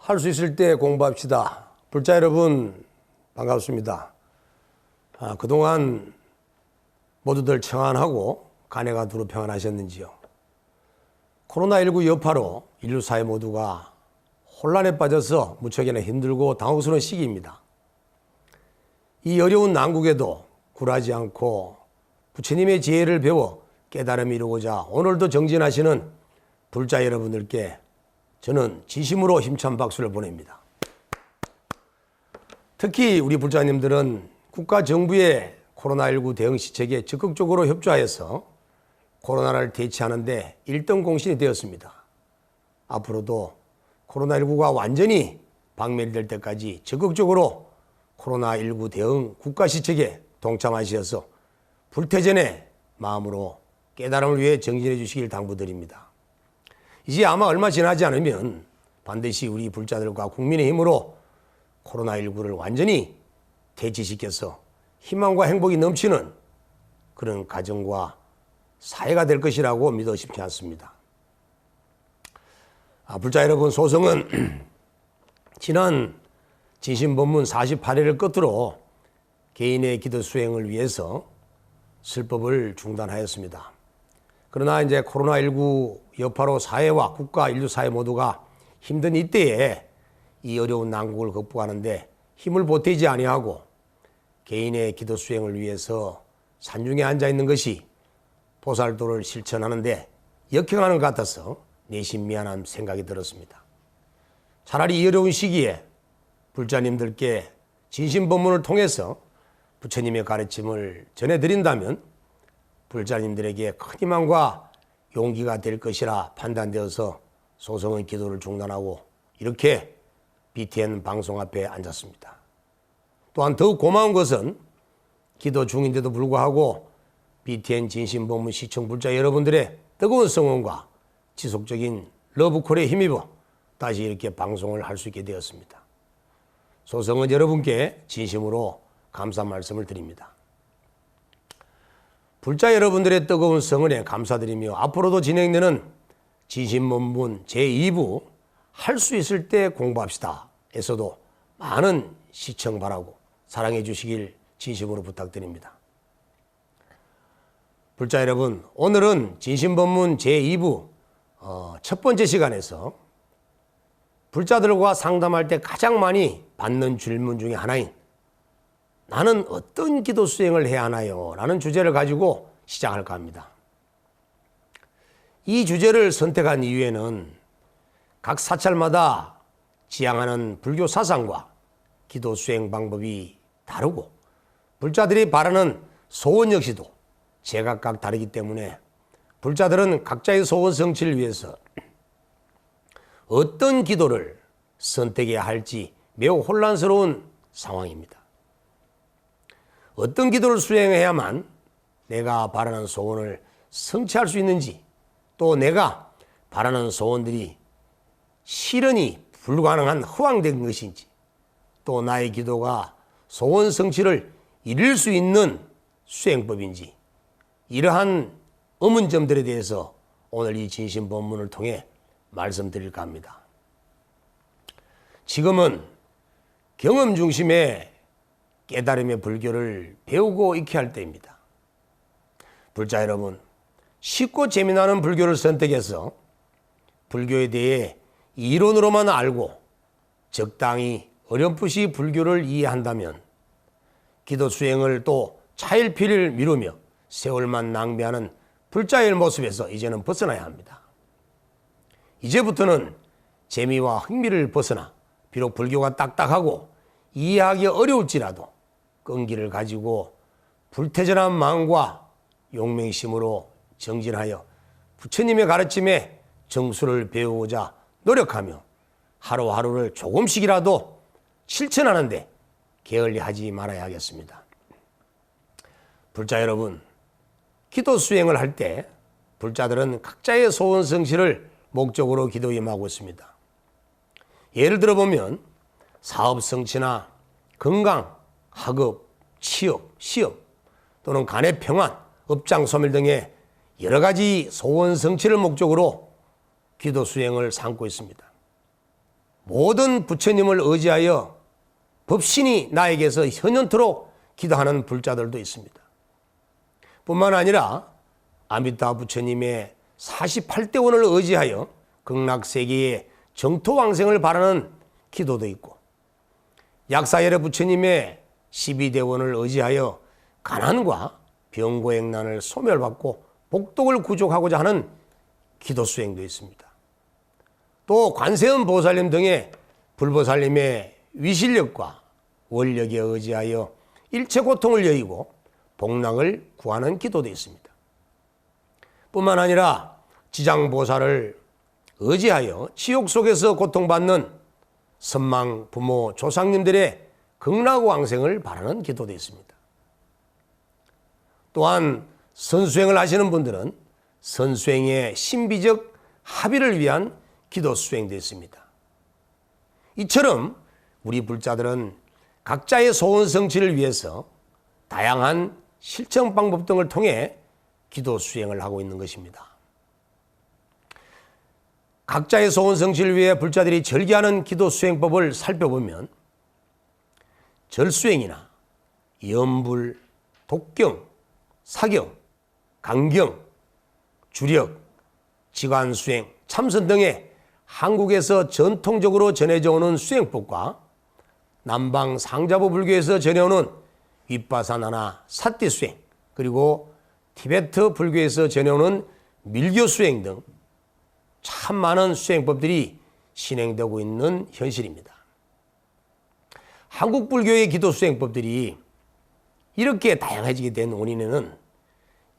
할 수 있을 때 공부합시다. 불자 여러분 반갑습니다. 그동안 모두들 평안하고 간해가 두루 평안하셨는지요? 코로나19 여파로 인류 사회 모두가 혼란에 빠져서 무척이나 힘들고 당혹스러운 시기입니다. 이 어려운 난국에도 굴하지 않고 부처님의 지혜를 배워 깨달음을 이루고자 오늘도 정진하시는 불자 여러분들께 저는 진심으로 힘찬 박수를 보냅니다. 특히 우리 불자님들은 국가 정부의 코로나19 대응 시책에 적극적으로 협조하여서 코로나를 대처하는 데 1등 공신이 되었습니다. 앞으로도 코로나19가 완전히 박멸될 때까지 적극적으로 코로나19 대응 국가 시책에 동참하셔서 불태전의 마음으로 깨달음을 위해 정진해 주시길 당부드립니다. 이제 아마 얼마 지나지 않으면 반드시 우리 불자들과 국민의 힘으로 코로나19를 완전히 대치시켜서 희망과 행복이 넘치는 그런 가정과 사회가 될 것이라고 믿어 싶지 않습니다. 불자 여러분, 소성은 지난 진심법문 48회를 끝으로 개인의 기도 수행을 위해서 설법을 중단하였습니다. 그러나 이제 코로나19 여파로 사회와 국가, 인류 사회 모두가 힘든 이때에 이 어려운 난국을 극복하는데 힘을 보태지 아니하고 개인의 기도 수행을 위해서 산중에 앉아 있는 것이 보살도를 실천하는데 역행하는 것 같아서 내심 미안한 생각이 들었습니다. 차라리 이 어려운 시기에 불자님들께 진심법문을 통해서 부처님의 가르침을 전해드린다면 불자님들에게 큰 희망과 용기가 될 것이라 판단되어서 소성의 기도를 중단하고 이렇게 BTN 방송 앞에 앉았습니다. 또한 더욱 고마운 것은 기도 중인데도 불구하고 BTN 진심법문 시청 불자 여러분들의 뜨거운 성원과 지속적인 러브콜에 힘입어 다시 이렇게 방송을 할 수 있게 되었습니다. 소성은 여러분께 진심으로 감사 말씀을 드립니다. 불자 여러분들의 뜨거운 성원에 감사드리며 앞으로도 진행되는 진심법문 제2부 할 수 있을 때 공부합시다 에서도 많은 시청 바라고 사랑해 주시길 진심으로 부탁드립니다. 불자 여러분, 오늘은 진심법문 제2부 첫 번째 시간에서 불자들과 상담할 때 가장 많이 받는 질문 중에 하나인 나는 어떤 기도 수행을 해야 하나요? 라는 주제를 가지고 시작할까 합니다. 이 주제를 선택한 이유에는 각 사찰마다 지향하는 불교 사상과 기도 수행 방법이 다르고 불자들이 바라는 소원 역시도 제각각 다르기 때문에 불자들은 각자의 소원 성취를 위해서 어떤 기도를 선택해야 할지 매우 혼란스러운 상황입니다. 어떤 기도를 수행해야만 내가 바라는 소원을 성취할 수 있는지, 또 내가 바라는 소원들이 실현이 불가능한 허황된 것인지, 또 나의 기도가 소원 성취를 이룰 수 있는 수행법인지, 이러한 의문점들에 대해서 오늘 이 진심법문을 통해 말씀드릴까 합니다. 지금은 경험 중심의 깨달음의 불교를 배우고 익혀야 할 때입니다. 불자 여러분, 쉽고 재미나는 불교를 선택해서 불교에 대해 이론으로만 알고 적당히 어렴풋이 불교를 이해한다면 기도 수행을 또 차일피일 미루며 세월만 낭비하는 불자의 모습에서 이제는 벗어나야 합니다. 이제부터는 재미와 흥미를 벗어나 비록 불교가 딱딱하고 이해하기 어려울지라도 끈기를 가지고 불태전한 마음과 용맹심으로 정진하여 부처님의 가르침에 정수를 배우고자 노력하며 하루하루를 조금씩이라도 실천하는데 게을리하지 말아야 하겠습니다. 불자 여러분, 기도 수행을 할 때 불자들은 각자의 소원 성취를 목적으로 기도에 임하고 있습니다. 예를 들어보면 사업 성취나 건강, 학업, 취업, 시험 또는 간의 평안, 업장 소멸 등의 여러 가지 소원 성취를 목적으로 기도 수행을 삼고 있습니다. 모든 부처님을 의지하여 법신이 나에게서 현연토록 기도하는 불자들도 있습니다. 뿐만 아니라 아미타 부처님의 48대원을 의지하여 극락세계의 정토왕생을 바라는 기도도 있고, 약사열애 부처님의 12대원을 의지하여 가난과 병고행난을 소멸받고 복덕을 구족하고자 하는 기도 수행도 있습니다. 또 관세음 보살님 등의 불보살님의 위실력과 원력에 의지하여 일체 고통을 여의고 복락을 구하는 기도도 있습니다. 뿐만 아니라 지장보살을 의지하여 지옥 속에서 고통받는 선망 부모 조상님들의 극락왕생을 바라는 기도도 있습니다. 또한 선수행을 하시는 분들은 선수행의 신비적 합의를 위한 기도 수행도 있습니다. 이처럼 우리 불자들은 각자의 소원 성취를 위해서 다양한 실천 방법 등을 통해 기도 수행을 하고 있는 것입니다. 각자의 소원 성취를 위해 불자들이 절개하는 기도 수행법을 살펴보면 절수행이나 염불, 독경, 사경, 강경, 주력, 지관수행, 참선 등의 한국에서 전통적으로 전해져 오는 수행법과 남방 상자부 불교에서 전해오는 윗바사나나 사띠수행, 그리고 티베트 불교에서 전해오는 밀교수행 등 참 많은 수행법들이 진행되고 있는 현실입니다. 한국 불교의 기도 수행법들이 이렇게 다양해지게 된 원인에는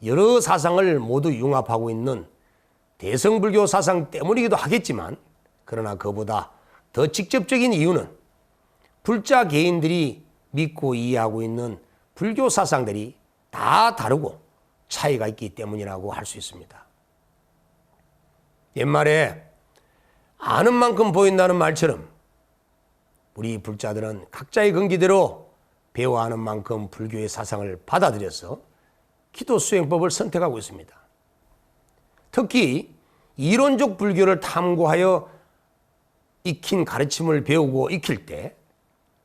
여러 사상을 모두 융합하고 있는 대성불교 사상 때문이기도 하겠지만, 그러나 그보다 더 직접적인 이유는 불자 개인들이 믿고 이해하고 있는 불교 사상들이 다 다르고 차이가 있기 때문이라고 할 수 있습니다. 옛말에 아는 만큼 보인다는 말처럼 우리 불자들은 각자의 근기대로 배워하는 만큼 불교의 사상을 받아들여서 기도 수행법을 선택하고 있습니다. 특히 이론적 불교를 탐구하여 익힌 가르침을 배우고 익힐 때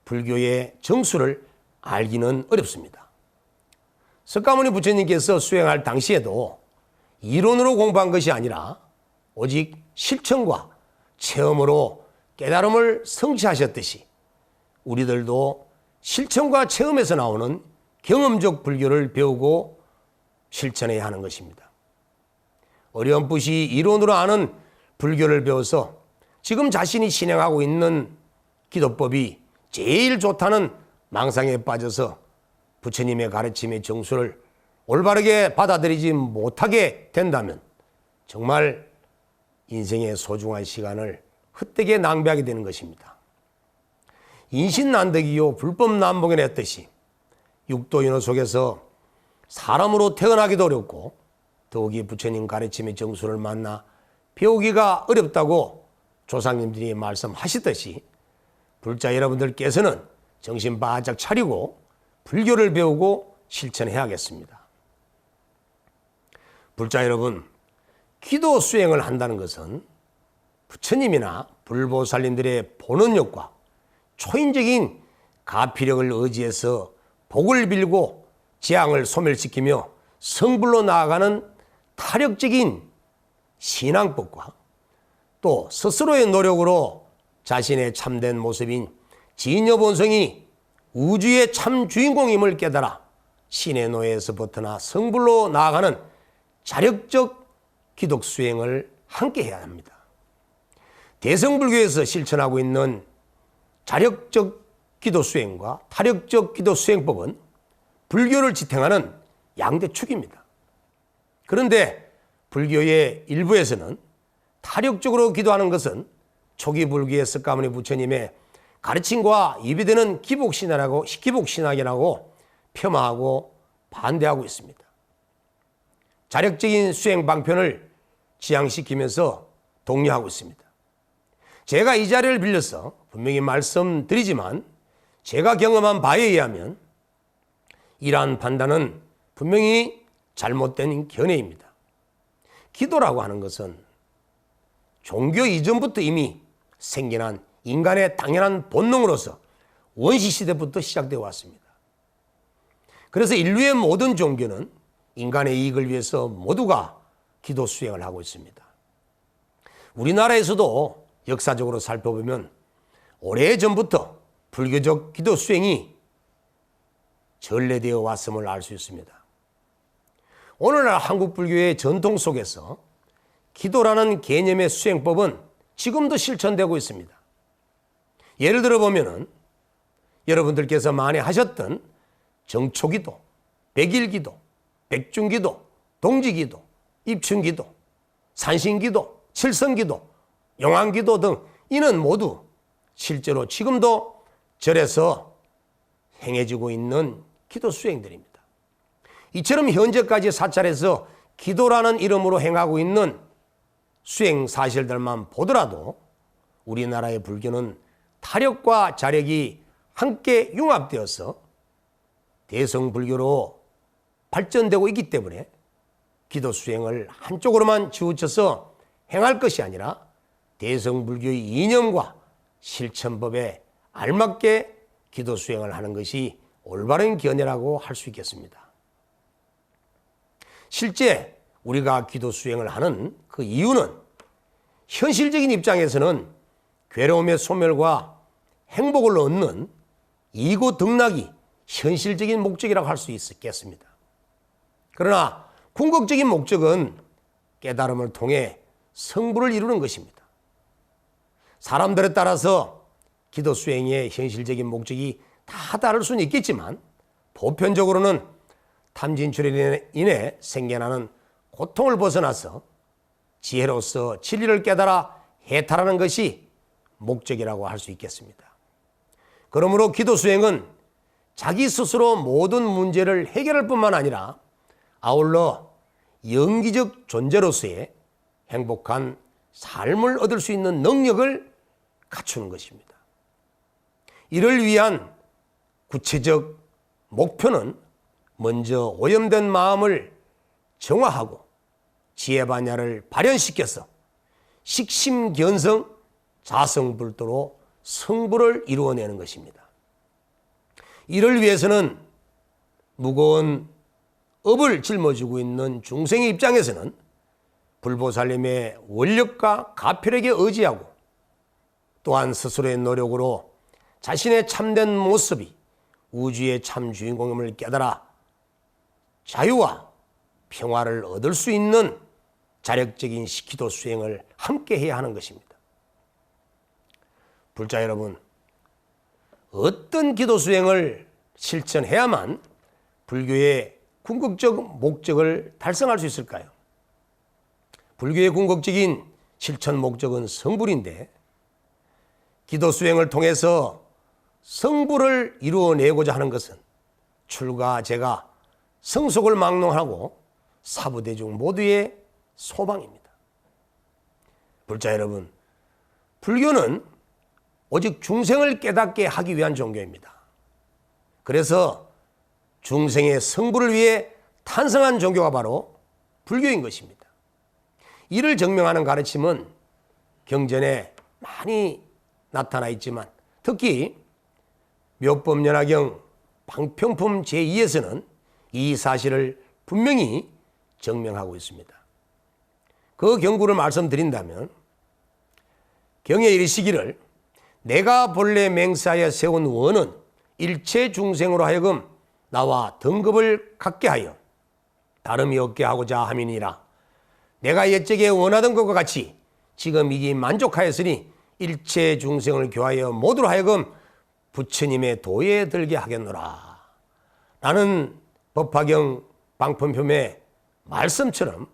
불교의 정수를 알기는 어렵습니다. 석가모니 부처님께서 수행할 당시에도 이론으로 공부한 것이 아니라 오직 실천과 체험으로 깨달음을 성취하셨듯이 우리들도 실천과 체험에서 나오는 경험적 불교를 배우고 실천해야 하는 것입니다. 어렴풋이 이론으로 아는 불교를 배워서 지금 자신이 진행하고 있는 기도법이 제일 좋다는 망상에 빠져서 부처님의 가르침의 정수를 올바르게 받아들이지 못하게 된다면 정말 인생의 소중한 시간을 헛되게 낭비하게 되는 것입니다. 인신난득이요 불법난봉이라 했듯이 육도인호 속에서 사람으로 태어나기도 어렵고 더욱이 부처님 가르침의 정수를 만나 배우기가 어렵다고 조상님들이 말씀하시듯이 불자 여러분들께서는 정신 바짝 차리고 불교를 배우고 실천해야겠습니다. 불자 여러분, 기도 수행을 한다는 것은 부처님이나 불보살님들의 본원력과 초인적인 가피력을 의지해서 복을 빌고 재앙을 소멸시키며 성불로 나아가는 타력적인 신앙법과 또 스스로의 노력으로 자신의 참된 모습인 진여본성이 우주의 참 주인공임을 깨달아 신의 노예에서 벗어나 성불로 나아가는 자력적 기독 수행을 함께 해야 합니다. 대성불교에서 실천하고 있는 자력적 기도 수행과 타력적 기도 수행법은 불교를 지탱하는 양대축입니다. 그런데 불교의 일부에서는 타력적으로 기도하는 것은 초기 불교의 석가모니 부처님의 가르침과 이비되는 기복신학이라고 폄하하고 반대하고 있습니다. 자력적인 수행 방편을 지향시키면서 독려하고 있습니다. 제가 이 자리를 빌려서 분명히 말씀드리지만 제가 경험한 바에 의하면 이러한 판단은 분명히 잘못된 견해입니다. 기도라고 하는 것은 종교 이전부터 이미 생겨난 인간의 당연한 본능으로서 원시시대부터 시작되어 왔습니다. 그래서 인류의 모든 종교는 인간의 이익을 위해서 모두가 기도 수행을 하고 있습니다. 우리나라에서도 역사적으로 살펴보면 오래전부터 불교적 기도 수행이 전래되어 왔음을 알 수 있습니다. 오늘날 한국 불교의 전통 속에서 기도라는 개념의 수행법은 지금도 실천되고 있습니다. 예를 들어 보면은 여러분들께서 많이 하셨던 정초기도, 백일기도, 백중기도, 동지기도, 입춘기도, 산신기도, 칠성기도, 용왕기도 등 이는 모두 실제로 지금도 절에서 행해지고 있는 기도 수행들입니다. 이처럼 현재까지 사찰에서 기도라는 이름으로 행하고 있는 수행 사실들만 보더라도 우리나라의 불교는 타력과 자력이 함께 융합되어서 대성불교로 발전되고 있기 때문에 기도 수행을 한쪽으로만 치우쳐서 행할 것이 아니라 대성불교의 이념과 실천법에 알맞게 기도 수행을 하는 것이 올바른 견해라고 할 수 있겠습니다. 실제 우리가 기도 수행을 하는 그 이유는 현실적인 입장에서는 괴로움의 소멸과 행복을 얻는 이고 등락이 현실적인 목적이라고 할 수 있겠습니다. 그러나 궁극적인 목적은 깨달음을 통해 성불을 이루는 것입니다. 사람들에 따라서 기도 수행의 현실적인 목적이 다 다를 수는 있겠지만 보편적으로는 탐진출에 인해 생겨나는 고통을 벗어나서 지혜로서 진리를 깨달아 해탈하는 것이 목적이라고 할 수 있겠습니다. 그러므로 기도 수행은 자기 스스로 모든 문제를 해결할 뿐만 아니라 아울러 영기적 존재로서의 행복한 삶을 얻을 수 있는 능력을 갖추는 것입니다. 이를 위한 구체적 목표는 먼저 오염된 마음을 정화하고 지혜반야를 발현시켜서 식심견성 자성불도로 성불을 이루어내는 것입니다. 이를 위해서는 무거운 업을 짊어지고 있는 중생의 입장에서는 불보살님의 원력과 가표력에 의지하고 또한 스스로의 노력으로 자신의 참된 모습이 우주의 참 주인공임을 깨달아 자유와 평화를 얻을 수 있는 자력적인 기도 수행을 함께 해야 하는 것입니다. 불자 여러분, 어떤 기도 수행을 실천해야만 불교의 궁극적 목적을 달성할 수 있을까요? 불교의 궁극적인 실천 목적은 성불인데 기도 수행을 통해서 성불을 이루어내고자 하는 것은 출가, 제가, 성속을 막론하고 사부대중 모두의 소망입니다. 불자 여러분, 불교는 오직 중생을 깨닫게 하기 위한 종교입니다. 그래서 중생의 성불을 위해 탄생한 종교가 바로 불교인 것입니다. 이를 증명하는 가르침은 경전에 많이 나타나 있지만 특히 묘법연화경 방평품 제2에서는 이 사실을 분명히 증명하고 있습니다. 그 경구를 말씀드린다면 경에 이르시기를 내가 본래 맹사하여 세운 원은 일체 중생으로 하여금 나와 등급을 갖게 하여 다름이 없게 하고자 함이니라. 내가 옛적에 원하던 것과 같이 지금 이기 만족하였으니 일체 중생을 교하여 모두로 하여금 부처님의 도에 들게 하겠노라. 라는 법화경 방품품의 말씀처럼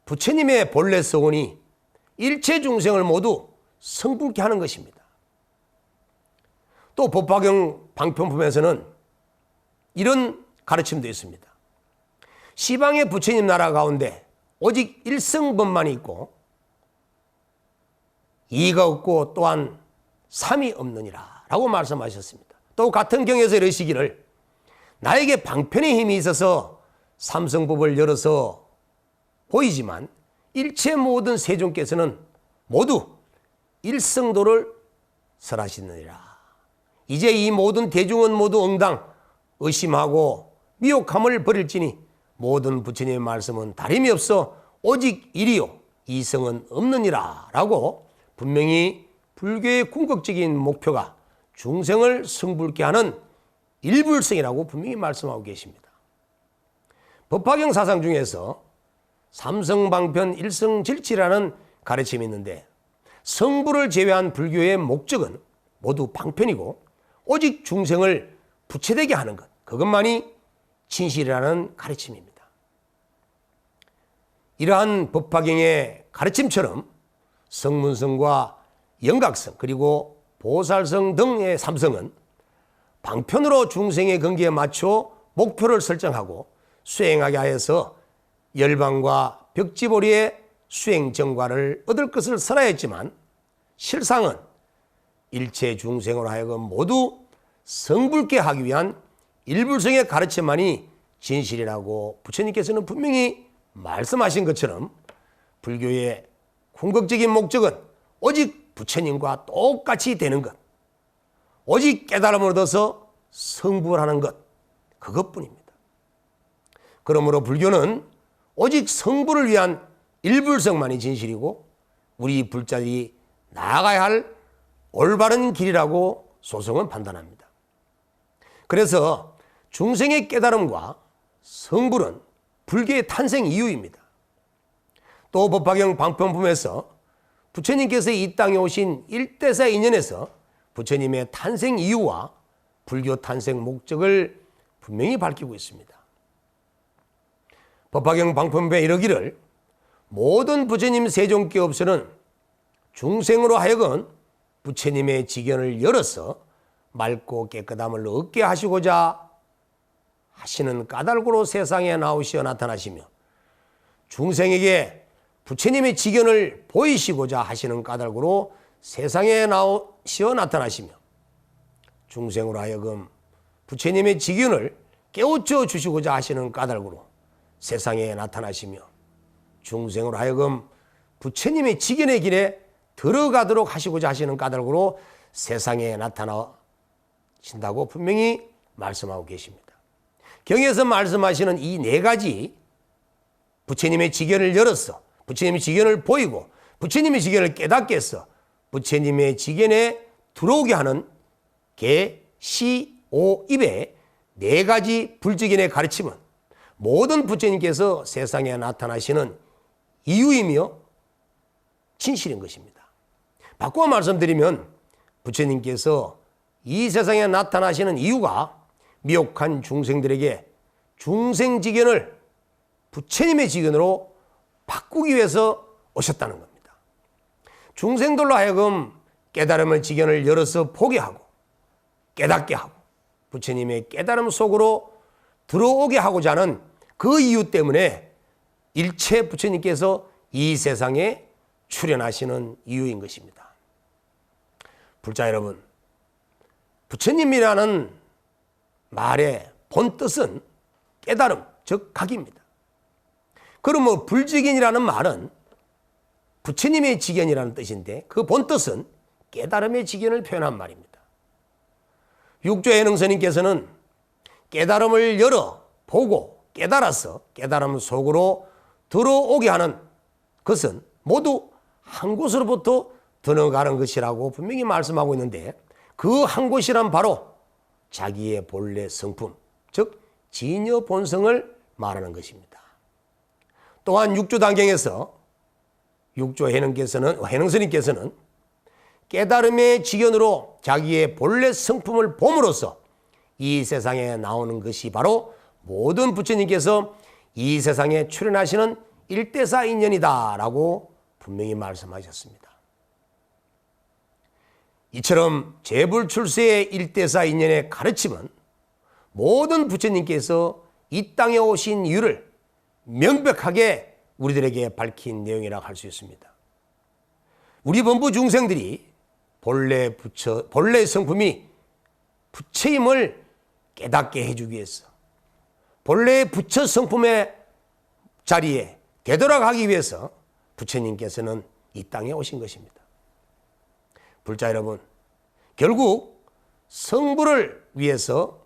부처님의 본래 서원이 일체 중생을 모두 성불케 하는 것입니다. 또 법화경 방편품에서는 이런 가르침도 있습니다. 시방의 부처님 나라 가운데 오직 일성법만이 있고 이가 없고 또한 삼이 없느니라 라고 말씀하셨습니다. 또 같은 경에서 이르시기를 나에게 방편의 힘이 있어서 삼성법을 열어서 보이지만 일체 모든 세존께서는 모두 일성도를 설하시느니라. 이제 이 모든 대중은 모두 응당 의심하고 미혹함을 버릴지니 모든 부처님의 말씀은 다름이 없어 오직 일이요 이성은 없느니라 라고 분명히 불교의 궁극적인 목표가 중생을 성불케 하는 일불성이라고 분명히 말씀하고 계십니다. 법화경 사상 중에서 삼성방편 일성질치라는 가르침이 있는데 성불을 제외한 불교의 목적은 모두 방편이고 오직 중생을 부채되게 하는 것, 그것만이 진실이라는 가르침입니다. 이러한 법화경의 가르침처럼 성문성과 영각성 그리고 보살성 등의 삼성은 방편으로 중생의 경기에 맞춰 목표를 설정하고 수행하게 하여서 열방과 벽지보리의 수행 정과를 얻을 것을 설하였지만 실상은 일체 중생으로 하여금 모두 성불케 하기 위한 일불성의 가르침만이 진실이라고 부처님께서는 분명히 말씀하신 것처럼 불교의 궁극적인 목적은 오직 부처님과 똑같이 되는 것, 오직 깨달음을 얻어서 성불하는 것, 그것뿐입니다. 그러므로 불교는 오직 성불을 위한 일불성만이 진실이고 우리 불자들이 나아가야 할 올바른 길이라고 소성은 판단합니다. 그래서 중생의 깨달음과 성불은 불교의 탄생 이유입니다. 또 법화경 방편품에서 부처님께서 이 땅에 오신 일대사 인연에서 부처님의 탄생 이유와 불교 탄생 목적을 분명히 밝히고 있습니다. 법화경 방편부에 이르기를 모든 부처님 세종께 없이는 중생으로 하여금 부처님의 지견을 열어서 맑고 깨끗함을 얻게 하시고자 하시는 까닭으로 세상에 나오시어 나타나시며 중생에게 부처님의 지견을 보이시고자 하시는 까닭으로 세상에 나오시어 나타나시며 중생으로 하여금 부처님의 지견을 깨우쳐 주시고자 하시는 까닭으로 세상에 나타나시며 중생으로 하여금 부처님의 지견의 길에 들어가도록 하시고자 하시는 까닭으로 세상에 나타나신다고 분명히 말씀하고 계십니다. 경에서 말씀하시는 이 네 가지 부처님의 지견을 열었어, 부처님의 지견을 보이고 부처님의 지견을 깨닫게 해서 부처님의 지견에 들어오게 하는 개, 시, 오, 입의 네 가지 불지견의 가르침은 모든 부처님께서 세상에 나타나시는 이유이며 진실인 것입니다. 바꿔 말씀드리면 부처님께서 이 세상에 나타나시는 이유가 미혹한 중생들에게 중생지견을 부처님의 지견으로 바꾸기 위해서 오셨다는 겁니다. 중생들로 하여금 깨달음의 지견을 열어서 보게 하고 깨닫게 하고 부처님의 깨달음 속으로 들어오게 하고자 하는 그 이유 때문에 일체 부처님께서 이 세상에 출현하시는 이유인 것입니다. 불자 여러분, 부처님이라는 말의 본뜻은 깨달음, 즉 각입니다. 그러면 불지견이라는 말은 부처님의 지견이라는 뜻인데 그 본뜻은 깨달음의 지견을 표현한 말입니다. 육조해능스님께서는 깨달음을 열어 보고 깨달아서 깨달음 속으로 들어오게 하는 것은 모두 한 곳으로부터 들어가는 것이라고 분명히 말씀하고 있는데 그 한 곳이란 바로 자기의 본래 성품, 즉 진여 본성을 말하는 것입니다. 또한 육조단경에서 육조해능스님께서는 깨달음의 지견으로 자기의 본래 성품을 봄으로써 이 세상에 나오는 것이 바로 모든 부처님께서 이 세상에 출현하시는 일대사 인연이다 라고 분명히 말씀하셨습니다. 이처럼 재불출세의 일대사 인연의 가르침은 모든 부처님께서 이 땅에 오신 이유를 명백하게 우리들에게 밝힌 내용이라고 할 수 있습니다. 우리 범부 중생들이 본래 성품이 부처임을 깨닫게 해주기 위해서 본래의 부처 성품의 자리에 되돌아가기 위해서 부처님께서는 이 땅에 오신 것입니다. 불자 여러분, 결국 성부를 위해서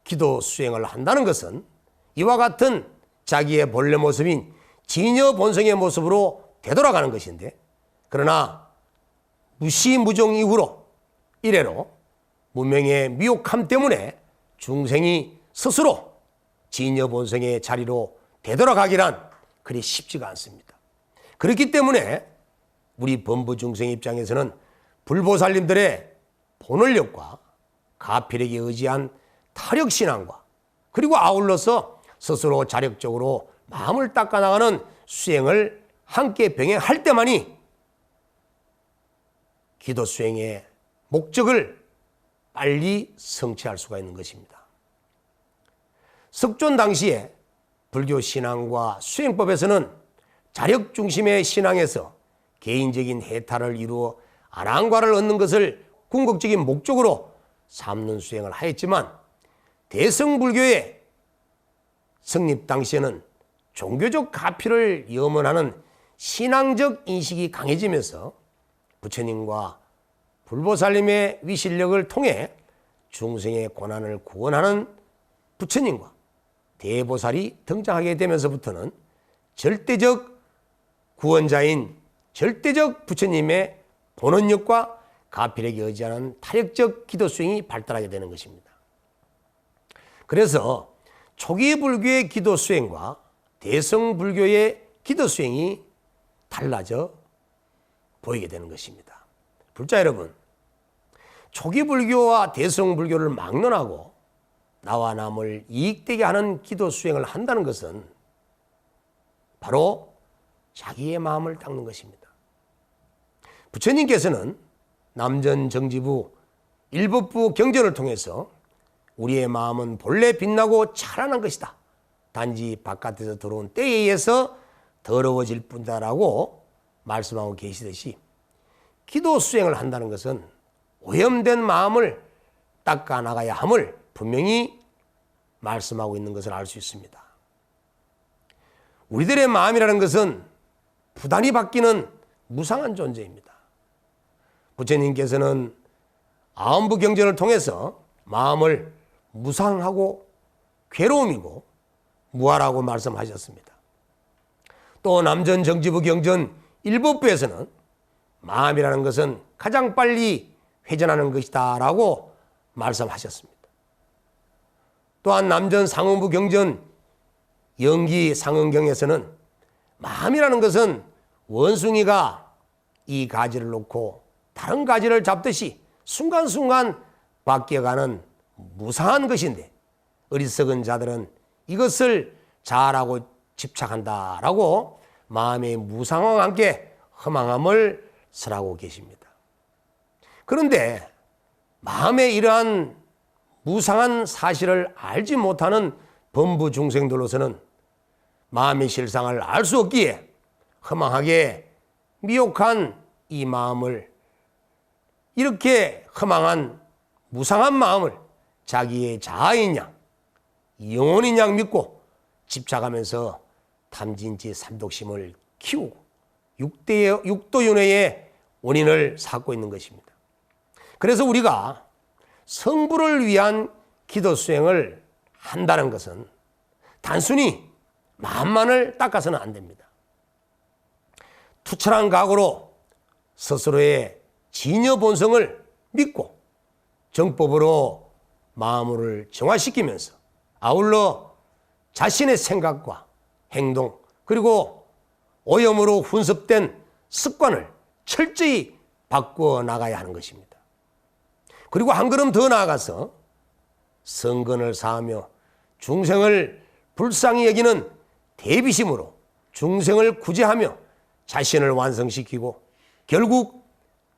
기도 수행을 한다는 것은 이와 같은 자기의 본래 모습인 진여 본성의 모습으로 되돌아가는 것인데, 그러나 무시무종 이후로 이래로 문명의 미혹함 때문에 중생이 스스로 진여 본성의 자리로 되돌아가기란 그리 쉽지가 않습니다. 그렇기 때문에 우리 범부 중생 입장에서는 불보살님들의 본원력과 가필에게 의지한 타력신앙과 그리고 아울러서 스스로 자력적으로 마음을 닦아나가는 수행을 함께 병행할 때만이 기도 수행의 목적을 빨리 성취할 수가 있는 것입니다. 석존 당시에 불교 신앙과 수행법에서는 자력 중심의 신앙에서 개인적인 해탈을 이루어 안한과를 얻는 것을 궁극적인 목적으로 삼는 수행을 하였지만, 대성불교의 성립 당시에는 종교적 가피를 염원하는 신앙적 인식이 강해지면서 부처님과 불보살님의 위실력을 통해 중생의 고난을 구원하는 부처님과 대보살이 등장하게 되면서부터는 절대적 구원자인 절대적 부처님의 본원력과 가필에게 의지하는 타력적 기도 수행이 발달하게 되는 것입니다. 그래서 초기 불교의 기도 수행과 대성 불교의 기도 수행이 달라져 보이게 되는 것입니다. 불자 여러분, 초기 불교와 대성 불교를 막론하고 나와 남을 이익되게 하는 기도 수행을 한다는 것은 바로 자기의 마음을 닦는 것입니다. 부처님께서는 남전정지부 일법부 경전을 통해서 우리의 마음은 본래 빛나고 찬란한 것이다, 단지 바깥에서 들어온 때에 의해서 더러워질 뿐이다라고 말씀하고 계시듯이, 기도 수행을 한다는 것은 오염된 마음을 닦아나가야 함을 분명히 말씀하고 있는 것을 알 수 있습니다. 우리들의 마음이라는 것은 부단히 바뀌는 무상한 존재입니다. 부처님께서는 아흔부 경전을 통해서 마음을 무상하고 괴로움이고 무아라고 말씀하셨습니다. 또 남전정지부 경전 일법부에서는 마음이라는 것은 가장 빨리 회전하는 것이다 라고 말씀하셨습니다. 또한 남전상응부 경전 영기상응경에서는 마음이라는 것은 원숭이가 이 가지를 놓고 다른 가지를 잡듯이 순간순간 바뀌어가는 무상한 것인데, 어리석은 자들은 이것을 자아라고 집착한다라고 마음의 무상함과 함께 허망함을 설하고 계십니다. 그런데 마음의 이러한 무상한 사실을 알지 못하는 범부 중생들로서는 마음의 실상을 알 수 없기에 허망하게 미혹한 이 마음을, 이렇게 허망한 무상한 마음을 자기의 자아인 양, 영혼인 양 믿고 집착하면서 탐진치 삼독심을 키우고 육도윤회의 원인을 쌓고 있는 것입니다. 그래서 우리가 성부를 위한 기도 수행을 한다는 것은 단순히 마음만을 닦아서는 안 됩니다. 투철한 각오로 스스로의 진여 본성을 믿고 정법으로 마음을 정화시키면서 아울러 자신의 생각과 행동, 그리고 오염으로 훈습된 습관을 철저히 바꾸어 나가야 하는 것입니다. 그리고 한 걸음 더 나아가서 성근을 사하며 중생을 불쌍히 여기는 대비심으로 중생을 구제하며 자신을 완성시키고 결국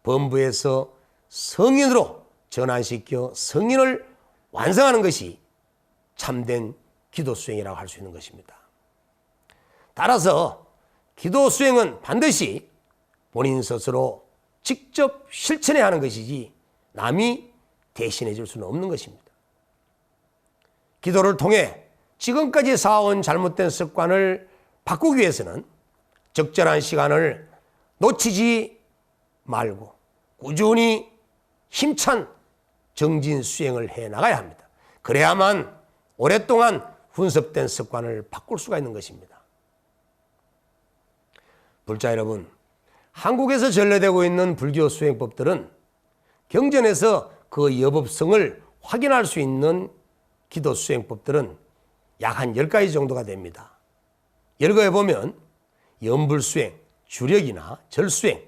범부에서 성인으로 전환시켜 성인을 완성하는 것이 참된 기도 수행이라고 할 수 있는 것입니다. 따라서 기도 수행은 반드시 본인 스스로 직접 실천해야 하는 것이지 남이 대신해 줄 수는 없는 것입니다. 기도를 통해 지금까지 쌓아온 잘못된 습관을 바꾸기 위해서는 적절한 시간을 놓치지 말고 꾸준히 힘찬 정진 수행을 해 나가야 합니다. 그래야만 오랫동안 훈습된 습관을 바꿀 수가 있는 것입니다. 불자 여러분, 한국에서 전래되고 있는 불교 수행법들은 경전에서 그 여법성을 확인할 수 있는 기도 수행법들은 약 한 10가지 정도가 됩니다. 열거해 보면 염불수행, 주력이나 절수행,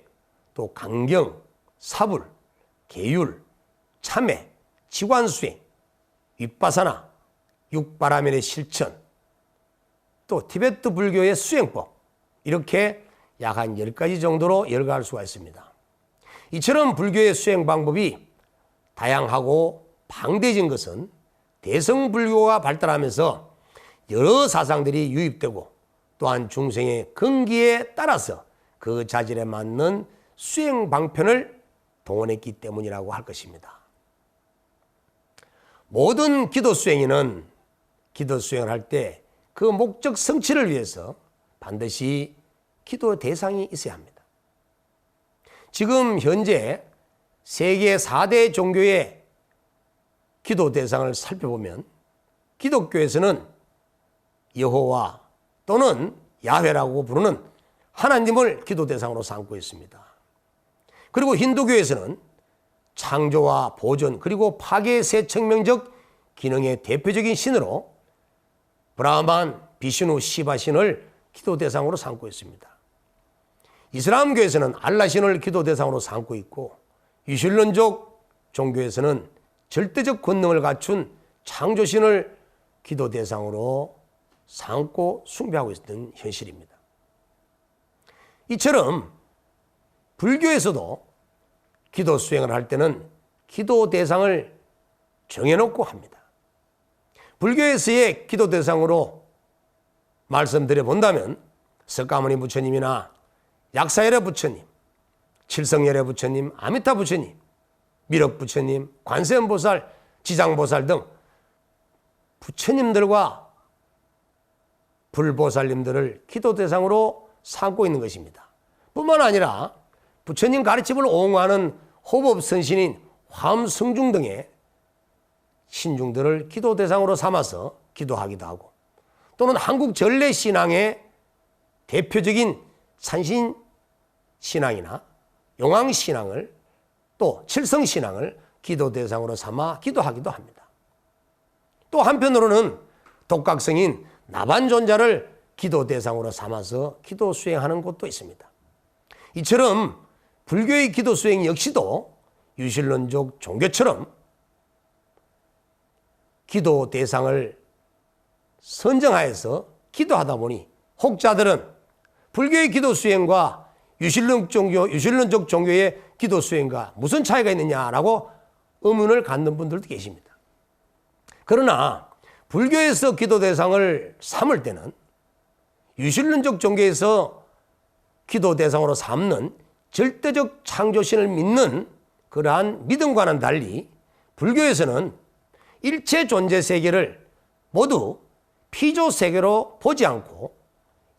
또 강경, 사불, 계율, 참회, 지관수행, 윗바사나, 육바라밀의 실천, 또 티베트 불교의 수행법, 이렇게 약 한 10가지 정도로 열거할 수가 있습니다. 이처럼 불교의 수행 방법이 다양하고 방대해진 것은 대성불교가 발달하면서 여러 사상들이 유입되고 또한 중생의 근기에 따라서 그 자질에 맞는 수행 방편을 동원했기 때문이라고 할 것입니다. 모든 기도 수행인은 기도 수행을 할 때 그 목적 성취를 위해서 반드시 기도 대상이 있어야 합니다. 지금 현재 세계 4대 종교의 기도 대상을 살펴보면 기독교에서는 여호와 또는 야훼라고 부르는 하나님을 기도 대상으로 삼고 있습니다. 그리고 힌두교에서는 창조와 보존 그리고 파괴 세척명적 기능의 대표적인 신으로 브라만, 비슈누, 시바 신을 기도 대상으로 삼고 있습니다. 이슬람교에서는 알라 신을 기도 대상으로 삼고 있고 유실론족 종교에서는 절대적 권능을 갖춘 창조신을 기도 대상으로 삼고 숭배하고 있는 현실입니다. 이처럼 불교에서도 기도 수행을 할 때는 기도 대상을 정해놓고 합니다. 불교에서의 기도 대상으로 말씀드려 본다면 석가모니 부처님이나 약사열애 부처님, 칠성열애 부처님, 아미타 부처님, 미륵 부처님, 관세음보살, 지장보살 등 부처님들과 불보살님들을 기도 대상으로 삼고 있는 것입니다. 뿐만 아니라 부처님 가르침을 옹호하는 호법선신인 화엄성중 등의 신중들을 기도 대상으로 삼아서 기도하기도 하고 또는 한국 전래신앙의 대표적인 산신신앙이나 용왕신앙을 또 칠성신앙을 기도 대상으로 삼아 기도하기도 합니다. 또 한편으로는 독각성인 나반존자를 기도 대상으로 삼아서 기도 수행하는 곳도 있습니다. 이처럼 불교의 기도 수행 역시도 유실론족 종교처럼 기도 대상을 선정하여서 기도하다 보니 혹자들은 불교의 기도 수행과 유실론족 종교의 기도 수행과 무슨 차이가 있느냐라고 의문을 갖는 분들도 계십니다. 그러나 불교에서 기도 대상을 삼을 때는 유실론족 종교에서 기도 대상으로 삼는 절대적 창조신을 믿는 그러한 믿음과는 달리 불교에서는 일체 존재 세계를 모두 피조 세계로 보지 않고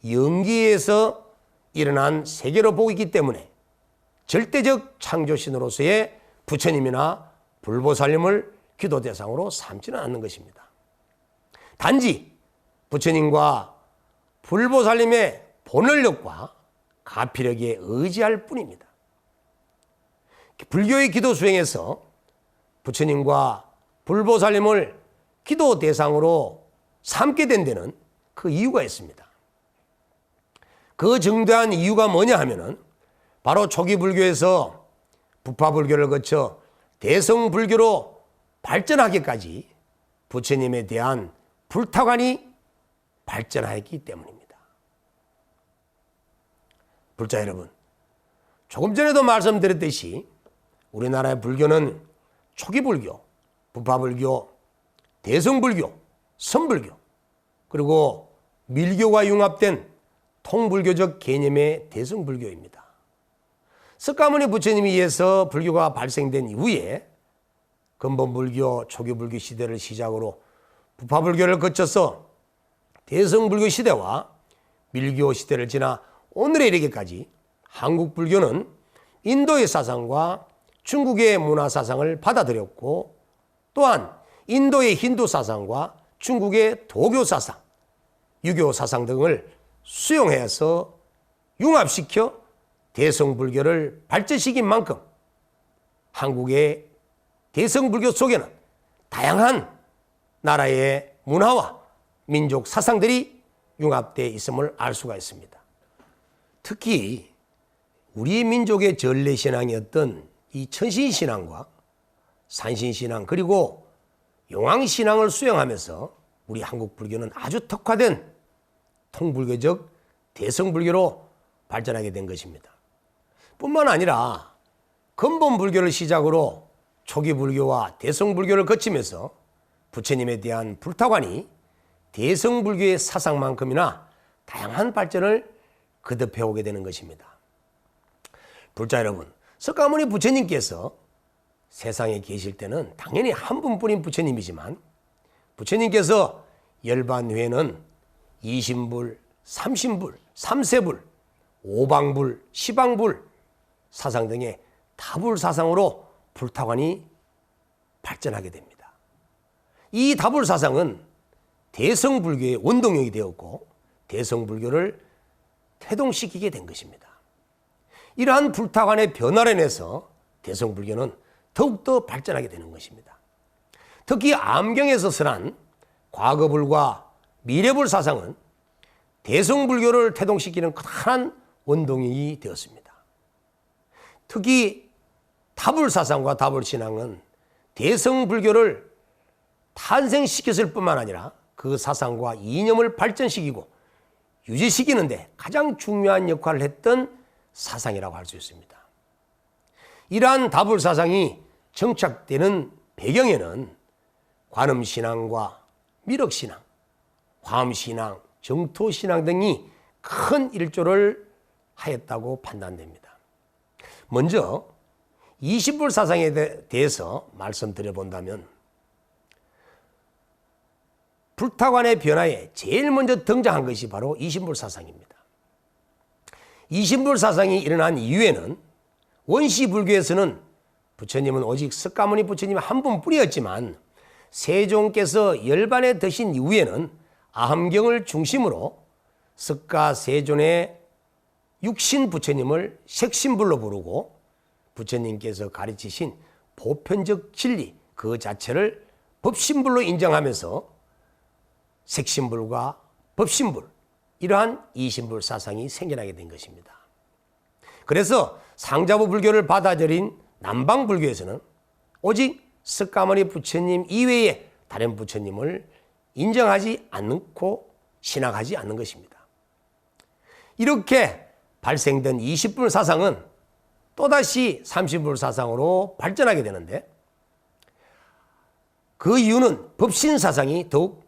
영기에서 일어난 세계로 보고 있기 때문에 절대적 창조신으로서의 부처님이나 불보살님을 기도 대상으로 삼지는 않는 것입니다. 단지 부처님과 불보살님의 본원력과 가피력에 의지할 뿐입니다. 불교의 기도 수행에서 부처님과 불보살님을 기도 대상으로 삼게 된 데는 그 이유가 있습니다. 그 정대한 이유가 뭐냐 하면은 바로 초기 불교에서 부파불교를 거쳐 대성불교로 발전하기까지 부처님에 대한 불타관이 발전하였기 때문입니다. 불자 여러분, 조금 전에도 말씀드렸듯이 우리나라의 불교는 초기 불교, 부파불교, 대성불교, 선불교, 그리고 밀교가 융합된 통불교적 개념의 대성불교입니다. 석가모니 부처님에 의해서 불교가 발생된 이후에 근본불교, 초기불교 시대를 시작으로 부파불교를 거쳐서 대성불교 시대와 밀교 시대를 지나 오늘에 이르기까지 한국불교는 인도의 사상과 중국의 문화 사상을 받아들였고 또한 인도의 힌두 사상과 중국의 도교 사상, 유교 사상 등을 수용해서 융합시켜 대성불교를 발전시킨 만큼 한국의 대성불교 속에는 다양한 나라의 문화와 민족 사상들이 융합되어 있음을 알 수가 있습니다. 특히 우리 민족의 전래신앙이었던 이 천신신앙과 산신신앙 그리고 용왕신앙을 수용하면서 우리 한국 불교는 아주 특화된 통불교적 대성불교로 발전하게 된 것입니다. 뿐만 아니라 근본 불교를 시작으로 초기 불교와 대성불교를 거치면서 부처님에 대한 불타관이 대성불교의 사상만큼이나 다양한 발전을 거듭해오게 되는 것입니다. 불자 여러분, 석가모니 부처님께서 세상에 계실 때는 당연히 한 분뿐인 부처님이지만 부처님께서 열반 후에는 이신불, 삼신불, 삼세불, 오방불, 시방불 사상 등의 다불 사상으로 불타관이 발전하게 됩니다. 이 다불 사상은 대성불교의 원동력이 되었고 대성불교를 태동시키게 된 것입니다. 이러한 불타관의 변화로 인해서 대성불교는 더욱더 발전하게 되는 것입니다. 특히 암경에서 설한 과거불과 미래불 사상은 대성불교를 태동시키는 커다란 원동력이 되었습니다. 특히 다불 사상과 다불 신앙은 대성불교를 탄생시켰을 뿐만 아니라 그 사상과 이념을 발전시키고 유지시키는 데 가장 중요한 역할을 했던 사상이라고 할 수 있습니다. 이러한 다불 사상이 정착되는 배경에는 관음신앙과 미륵신앙, 화엄신앙, 정토신앙 등이 큰 일조를 하였다고 판단됩니다. 먼저 이신불 사상에 대해서 말씀드려본다면 불타관의 변화에 제일 먼저 등장한 것이 바로 이신불 사상입니다. 이신불 사상이 일어난 이후에는 원시불교에서는 부처님은 오직 석가모니 부처님 한 분뿐이었지만 세종께서 열반에 드신 이후에는 아함경을 중심으로 석가세존의 육신 부처님을 색신불로 부르고 부처님께서 가르치신 보편적 진리 그 자체를 법신불로 인정하면서 색신불과 법신불 이러한 이신불 사상이 생겨나게 된 것입니다. 그래서 상자부 불교를 받아들인 남방 불교에서는 오직 석가모니 부처님 이외에 다른 부처님을 인정하지 않고 신앙하지 않는 것입니다. 이렇게 발생된 이신불 사상은 또다시 삼신불 사상으로 발전하게 되는데 그 이유는 법신 사상이 더욱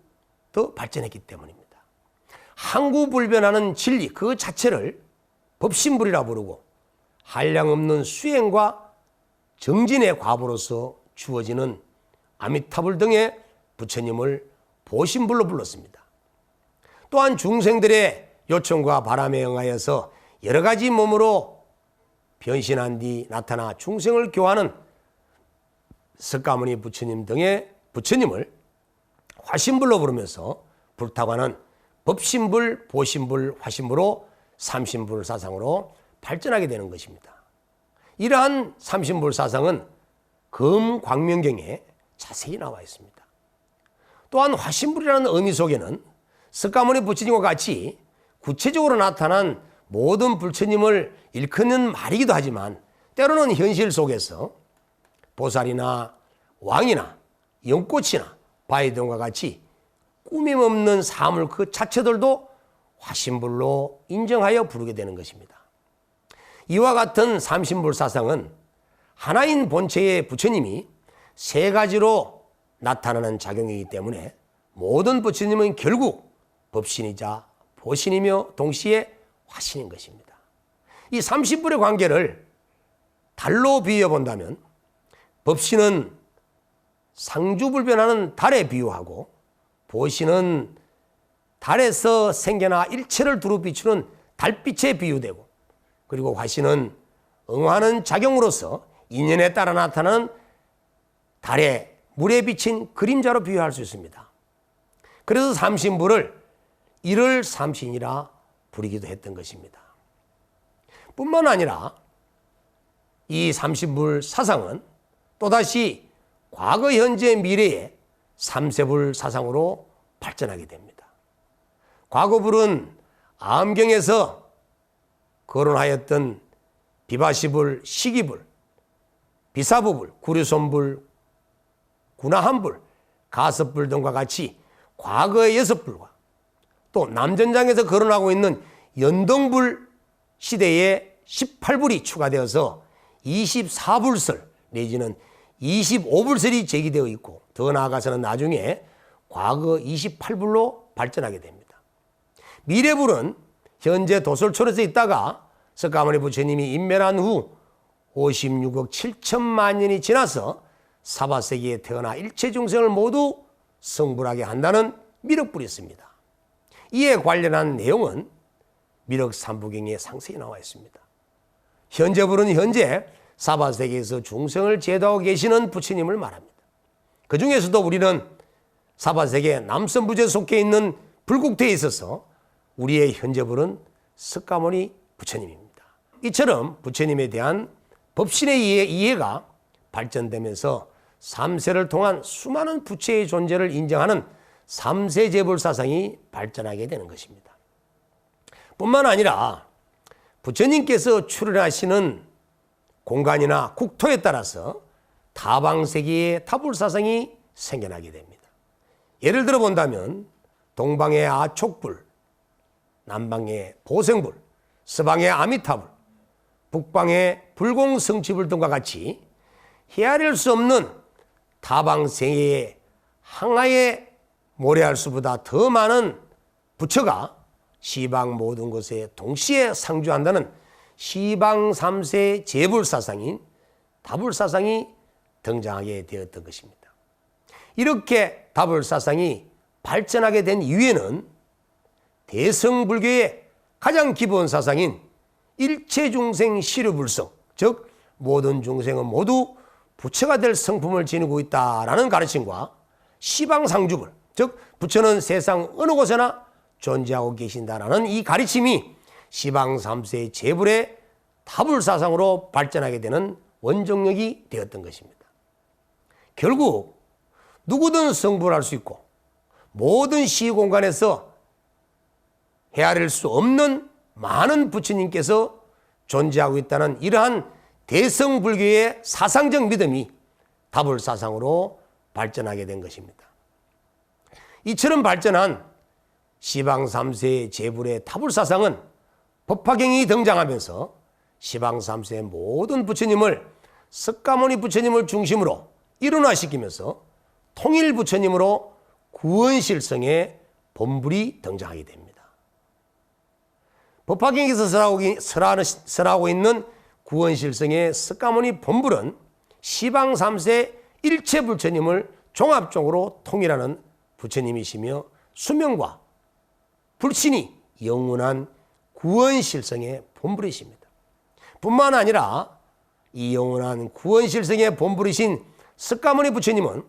더 발전했기 때문입니다. 항구불변하는 진리 그 자체를 법신불이라 부르고 한량없는 수행과 정진의 과보로서 주어지는 아미타불 등의 부처님을 보신불로 불렀습니다. 또한 중생들의 요청과 바람에 응하여서 여러 가지 몸으로 변신한 뒤 나타나 중생을 교화하는 석가모니 부처님 등의 부처님을 화신불로 부르면서 불타관은 법신불, 보신불, 화신불로 삼신불 사상으로 발전하게 되는 것입니다. 이러한 삼신불 사상은 금광명경에 자세히 나와 있습니다. 또한 화신불이라는 의미 속에는 석가모니 부처님과 같이 구체적으로 나타난 모든 부처님을 일컫는 말이기도 하지만 때로는 현실 속에서 보살이나 왕이나 연꽃이나 바위 등과 같이 꾸밈없는 사물 그 자체들도 화신불로 인정하여 부르게 되는 것입니다. 이와 같은 삼신불 사상은 하나인 본체의 부처님이 세 가지로 나타나는 작용이기 때문에 모든 부처님은 결국 법신이자 보신이며 동시에 화신인 것입니다. 이 삼신불의 관계를 달로 비유해 본다면 법신은 상주불변하는 달에 비유하고 보신은 달에서 생겨나 일체를 두루 비추는 달빛에 비유되고 그리고 화신은 응하는 작용으로서 인연에 따라 나타나는 달의 물에 비친 그림자로 비유할 수 있습니다. 그래서 삼신부를 일월 삼신이라 부르기도 했던 것입니다. 뿐만 아니라 이 삼신불 사상은 또다시 과거, 현재, 미래의 삼세불 사상으로 발전하게 됩니다. 과거불은 암경에서 거론하였던 비바시불, 시기불, 비사부불, 구류손불, 구나한불, 가섭불 등과 같이 과거의 6불과 또 남전장에서 거론하고 있는 연동불 시대의 18불이 추가되어서 24불설 내지는 25불설이 제기되어 있고 더 나아가서는 나중에 과거 28불로 발전하게 됩니다. 미래불은 현재 도솔촌에서 있다가 석가모니 부처님이 인멸한 후 56억 7천만 년이 지나서 사바세계에 태어나 일체 중생을 모두 성불하게 한다는 미륵불이 있습니다. 이에 관련한 내용은 미륵 삼부경에 상세히 나와 있습니다. 현재불은 현재 사바세계에서 중생을 제도하고 계시는 부처님을 말합니다. 그 중에서도 우리는 사바세계 남선부제에 속해 있는 불국토에 있어서 우리의 현재불은 석가모니 부처님입니다. 이처럼 부처님에 대한 법신의 이해가 발전되면서 삼세를 통한 수많은 부처의 존재를 인정하는 삼세제불 사상이 발전하게 되는 것입니다. 뿐만 아니라 부처님께서 출현하시는 공간이나 국토에 따라서 타방세계의 타불사상이 생겨나게 됩니다. 예를 들어 본다면 동방의 아촉불, 남방의 보생불, 서방의 아미타불, 북방의 불공성취불 등과 같이 헤아릴 수 없는 타방세계의 항하에 모래할 수보다 더 많은 부처가 시방 모든 곳에 동시에 상주한다는 시방 삼세 제불사상인 다불사상이 등장하게 되었던 것입니다. 이렇게 다불사상이 발전하게 된 이유에는 대성불교의 가장 기본 사상인 일체중생 시류불성, 즉 모든 중생은 모두 부처가 될 성품을 지니고 있다라는 가르침과 시방상주불, 즉 부처는 세상 어느 곳에나 존재하고 계신다라는 이 가르침이 시방 삼세 제불의 다불사상으로 발전하게 되는 원동력이 되었던 것입니다. 결국 누구든 성불할 수 있고 모든 시공간에서 헤아릴 수 없는 많은 부처님께서 존재하고 있다는 이러한 대성불교의 사상적 믿음이 다불사상으로 발전하게 된 것입니다. 이처럼 발전한 시방 삼세 제불의 다불사상은 법화경이 등장하면서 시방 삼세의 모든 부처님을 석가모니 부처님을 중심으로 일원화시키면서 통일 부처님으로 구원실성의 본불이 등장하게 됩니다. 법화경에서 설하고 있는 구원실성의 석가모니 본불은 시방 삼세 일체 부처님을 종합적으로 통일하는 부처님이시며 수명과 불신이 영원한 구원실성의 본불이십니다. 뿐만 아니라 이 영원한 구원실성의 본불이신 석가모니 부처님은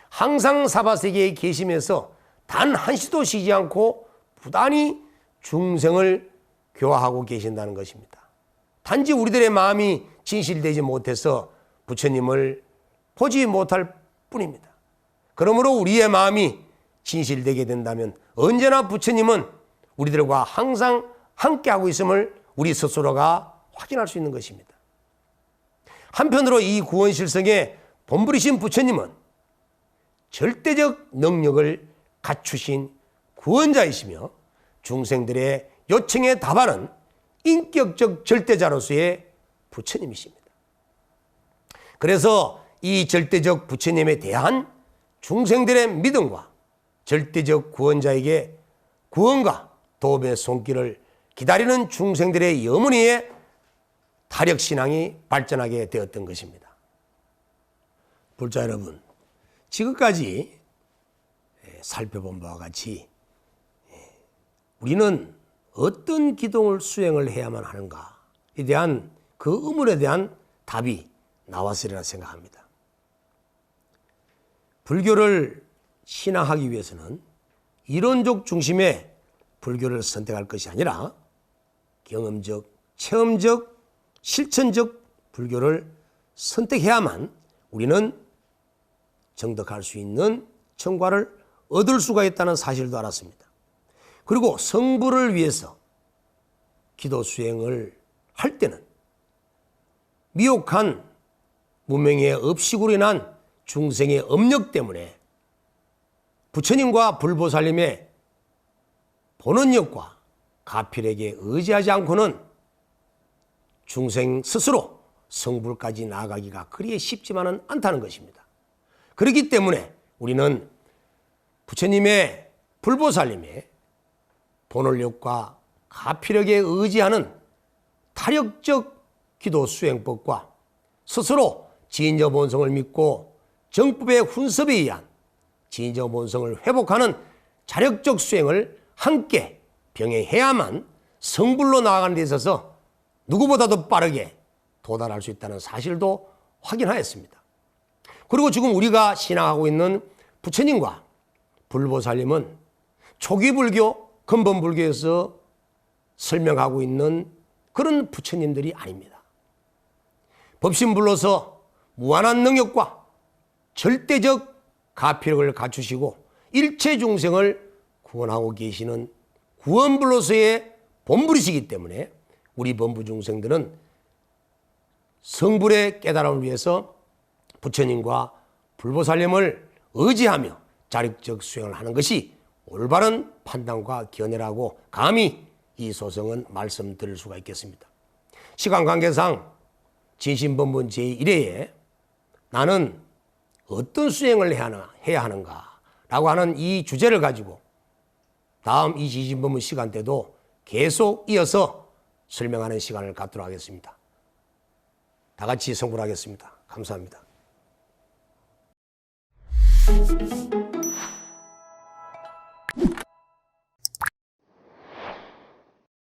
항상 사바세계에 계시면서 단 한시도 쉬지 않고 부단히 중생을 교화하고 계신다는 것입니다. 단지 우리들의 마음이 진실되지 못해서 부처님을 보지 못할 뿐입니다. 그러므로 우리의 마음이 진실되게 된다면 언제나 부처님은 우리들과 항상 함께하고 있음을 우리 스스로가 확인할 수 있는 것입니다. 한편으로 이 구원실성의 본불이신 부처님은 절대적 능력을 갖추신 구원자이시며 중생들의 요청에 답하는 인격적 절대자로서의 부처님이십니다. 그래서 이 절대적 부처님에 대한 중생들의 믿음과 절대적 구원자에게 구원과 도움의 손길을 기다리는 중생들의 염원의 타력신앙이 발전하게 되었던 것입니다. 불자 여러분, 지금까지 살펴본 바와 같이 우리는 어떤 기동을 수행을 해야만 하는가에 대한 그 의문에 대한 답이 나왔으리라 생각합니다. 불교를 신앙하기 위해서는 이론적 중심의 불교를 선택할 것이 아니라 경험적, 체험적, 실천적 불교를 선택해야만 우리는 정덕할 수 있는 성과를 얻을 수가 있다는 사실도 알았습니다. 그리고 성부를 위해서 기도 수행을 할 때는 미혹한 무명의 업식으로 인한 중생의 업력 때문에 부처님과 불보살님의 본원력과 가필에게 의지하지 않고는 중생 스스로 성불까지 나아가기가 그리 쉽지만은 않다는 것입니다. 그렇기 때문에 우리는 부처님의 불보살님의 본원력과 가필에게 의지하는 타력적 기도 수행법과 스스로 진저 본성을 믿고 정법의 훈습에 의한 진저 본성을 회복하는 자력적 수행을 함께 병행해야만 성불로 나아가는 데 있어서 누구보다도 빠르게 도달할 수 있다는 사실도 확인하였습니다. 그리고 지금 우리가 신앙하고 있는 부처님과 불보살님은 초기 불교, 근본 불교에서 설명하고 있는 그런 부처님들이 아닙니다. 법신불로서 무한한 능력과 절대적 가피력을 갖추시고 일체 중생을 구원하고 계시는 구원불로서의 본불이시기 때문에 우리 범부 중생들은 성불의 깨달음을 위해서 부처님과 불보살님을 의지하며 자력적 수행을 하는 것이 올바른 판단과 견해라고 감히 이 소성은 말씀드릴 수가 있겠습니다. 시간 관계상 진심본문 제1회에 나는 어떤 수행을 해야 하는가 라고 하는 이 주제를 가지고 다음 이 진심본문 시간 때도 계속 이어서 설명하는 시간을 갖도록 하겠습니다. 다 같이 성불하겠습니다. 감사합니다.